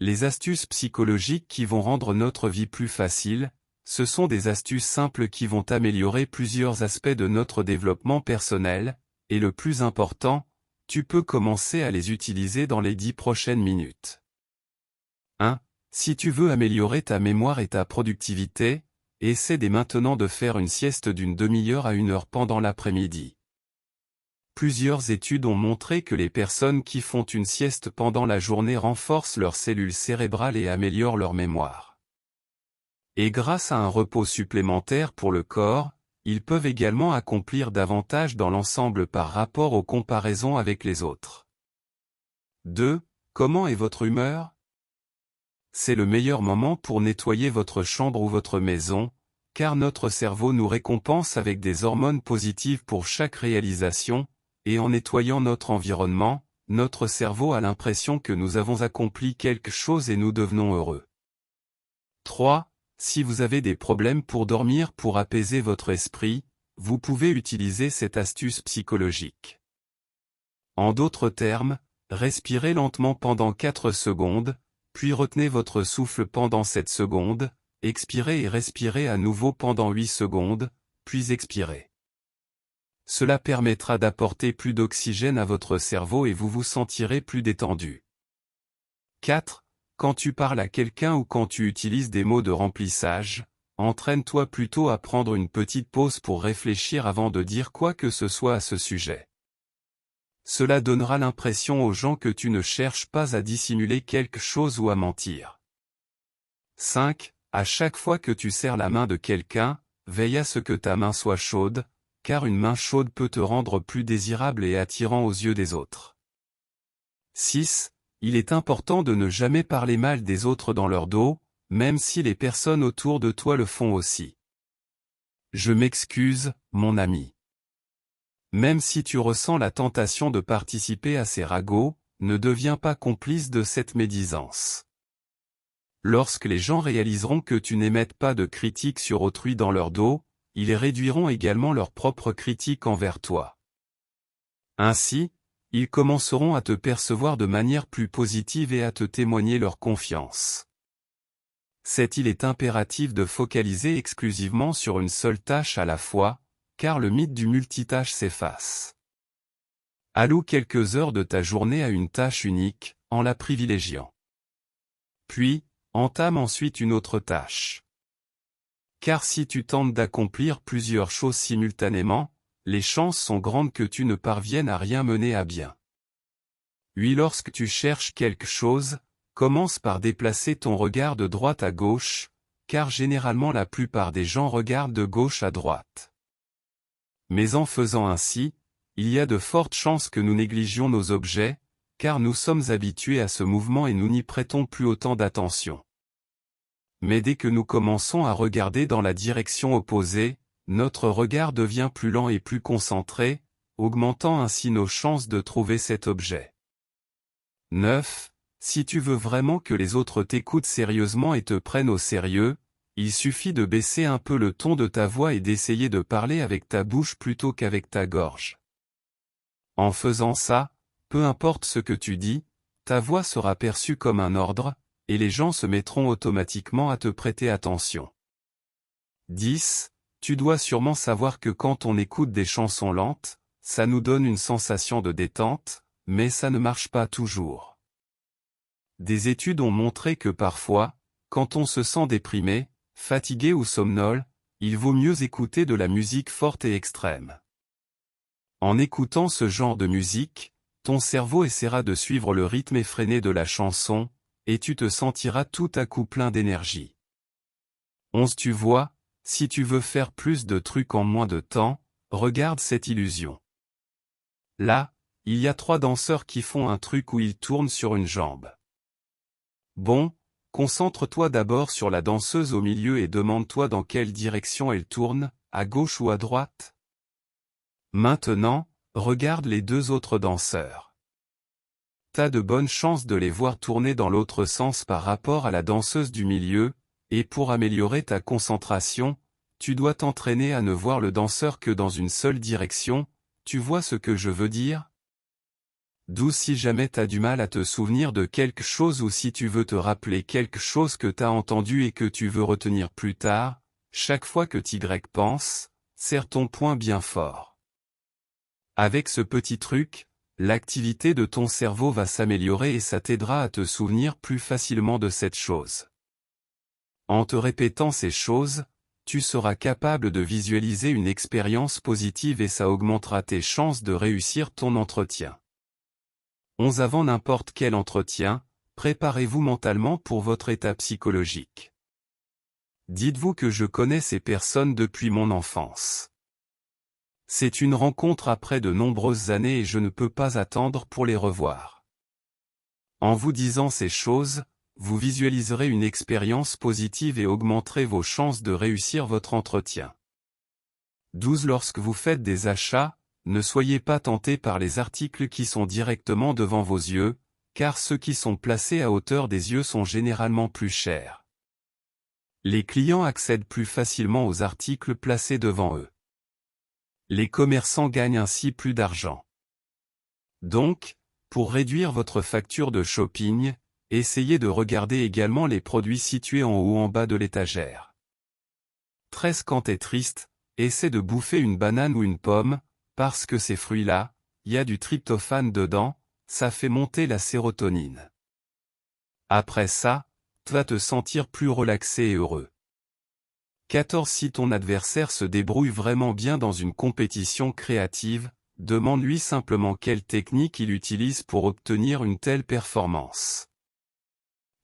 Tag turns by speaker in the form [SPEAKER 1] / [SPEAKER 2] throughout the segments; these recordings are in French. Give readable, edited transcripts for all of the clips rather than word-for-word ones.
[SPEAKER 1] Les astuces psychologiques qui vont rendre notre vie plus facile, ce sont des astuces simples qui vont améliorer plusieurs aspects de notre développement personnel, et le plus important, tu peux commencer à les utiliser dans les 10 prochaines minutes. 1. Si tu veux améliorer ta mémoire et ta productivité, essaie dès maintenant de faire une sieste d'une demi-heure à 1 heure pendant l'après-midi. Plusieurs études ont montré que les personnes qui font une sieste pendant la journée renforcent leurs cellules cérébrales et améliorent leur mémoire. Et grâce à un repos supplémentaire pour le corps, ils peuvent également accomplir davantage dans l'ensemble par rapport aux comparaisons avec les autres. 2. Comment est votre humeur? C'est le meilleur moment pour nettoyer votre chambre ou votre maison, car notre cerveau nous récompense avec des hormones positives pour chaque réalisation, et en nettoyant notre environnement, notre cerveau a l'impression que nous avons accompli quelque chose et nous devenons heureux. 3. Si vous avez des problèmes pour dormir pour apaiser votre esprit, vous pouvez utiliser cette astuce psychologique. En d'autres termes, respirez lentement pendant 4 secondes, puis retenez votre souffle pendant 7 secondes, expirez et respirez à nouveau pendant 8 secondes, puis expirez. Cela permettra d'apporter plus d'oxygène à votre cerveau et vous vous sentirez plus détendu. 4. Quand tu parles à quelqu'un ou quand tu utilises des mots de remplissage, entraîne-toi plutôt à prendre une petite pause pour réfléchir avant de dire quoi que ce soit à ce sujet. Cela donnera l'impression aux gens que tu ne cherches pas à dissimuler quelque chose ou à mentir. 5. À chaque fois que tu serres la main de quelqu'un, veille à ce que ta main soit chaude, car une main chaude peut te rendre plus désirable et attirant aux yeux des autres. 6. Il est important de ne jamais parler mal des autres dans leur dos, même si les personnes autour de toi le font aussi. Je m'excuse, mon ami. Même si tu ressens la tentation de participer à ces ragots, ne deviens pas complice de cette médisance. Lorsque les gens réaliseront que tu n'émettes pas de critiques sur autrui dans leur dos, ils réduiront également leur propre critique envers toi. Ainsi, ils commenceront à te percevoir de manière plus positive et à te témoigner leur confiance. Il est impératif de focaliser exclusivement sur une seule tâche à la fois, car le mythe du multitâche s'efface. Alloue quelques heures de ta journée à une tâche unique, en la privilégiant. Puis, entame ensuite une autre tâche. Car si tu tentes d'accomplir plusieurs choses simultanément, les chances sont grandes que tu ne parviennes à rien mener à bien. Puis lorsque tu cherches quelque chose, commence par déplacer ton regard de droite à gauche, car généralement la plupart des gens regardent de gauche à droite. Mais en faisant ainsi, il y a de fortes chances que nous négligions nos objets, car nous sommes habitués à ce mouvement et nous n'y prêtons plus autant d'attention. Mais dès que nous commençons à regarder dans la direction opposée, notre regard devient plus lent et plus concentré, augmentant ainsi nos chances de trouver cet objet. 9. Si tu veux vraiment que les autres t'écoutent sérieusement et te prennent au sérieux, il suffit de baisser un peu le ton de ta voix et d'essayer de parler avec ta bouche plutôt qu'avec ta gorge. En faisant ça, peu importe ce que tu dis, ta voix sera perçue comme un ordre, et les gens se mettront automatiquement à te prêter attention. 10. Tu dois sûrement savoir que quand on écoute des chansons lentes, ça nous donne une sensation de détente, mais ça ne marche pas toujours. Des études ont montré que parfois, quand on se sent déprimé, fatigué ou somnole, il vaut mieux écouter de la musique forte et extrême. En écoutant ce genre de musique, ton cerveau essaiera de suivre le rythme effréné de la chanson, et tu te sentiras tout à coup plein d'énergie. 11. Tu vois, si tu veux faire plus de trucs en moins de temps, regarde cette illusion. Là, il y a 3 danseurs qui font un truc où ils tournent sur une jambe. Bon, concentre-toi d'abord sur la danseuse au milieu et demande-toi dans quelle direction elle tourne, à gauche ou à droite. Maintenant, regarde les 2 autres danseurs. T'as de bonnes chances de les voir tourner dans l'autre sens par rapport à la danseuse du milieu, et pour améliorer ta concentration, tu dois t'entraîner à ne voir le danseur que dans une seule direction, tu vois ce que je veux dire? 12 Si jamais t'as du mal à te souvenir de quelque chose ou si tu veux te rappeler quelque chose que t'as entendu et que tu veux retenir plus tard, chaque fois que t'y pense, serre ton poing bien fort. Avec ce petit truc, l'activité de ton cerveau va s'améliorer et ça t'aidera à te souvenir plus facilement de cette chose. En te répétant ces choses, tu seras capable de visualiser une expérience positive et ça augmentera tes chances de réussir ton entretien. 11 Avant n'importe quel entretien, préparez-vous mentalement pour votre état psychologique. Dites-vous que je connais ces personnes depuis mon enfance. C'est une rencontre après de nombreuses années et je ne peux pas attendre pour les revoir. En vous disant ces choses, vous visualiserez une expérience positive et augmenterez vos chances de réussir votre entretien. 12 Lorsque vous faites des achats, ne soyez pas tentés par les articles qui sont directement devant vos yeux, car ceux qui sont placés à hauteur des yeux sont généralement plus chers. Les clients accèdent plus facilement aux articles placés devant eux. Les commerçants gagnent ainsi plus d'argent. Donc, pour réduire votre facture de shopping, essayez de regarder également les produits situés en haut ou en bas de l'étagère. 13 Quand t'es triste, essaie de bouffer une banane ou une pomme, parce que ces fruits-là, il y a du tryptophane dedans, ça fait monter la sérotonine. Après ça, tu vas te sentir plus relaxé et heureux. 14 Si ton adversaire se débrouille vraiment bien dans une compétition créative, demande-lui simplement quelle technique il utilise pour obtenir une telle performance.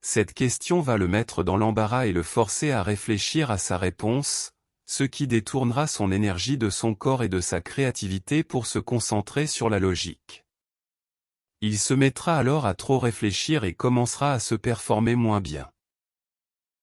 [SPEAKER 1] Cette question va le mettre dans l'embarras et le forcer à réfléchir à sa réponse, ce qui détournera son énergie de son corps et de sa créativité pour se concentrer sur la logique. Il se mettra alors à trop réfléchir et commencera à se performer moins bien.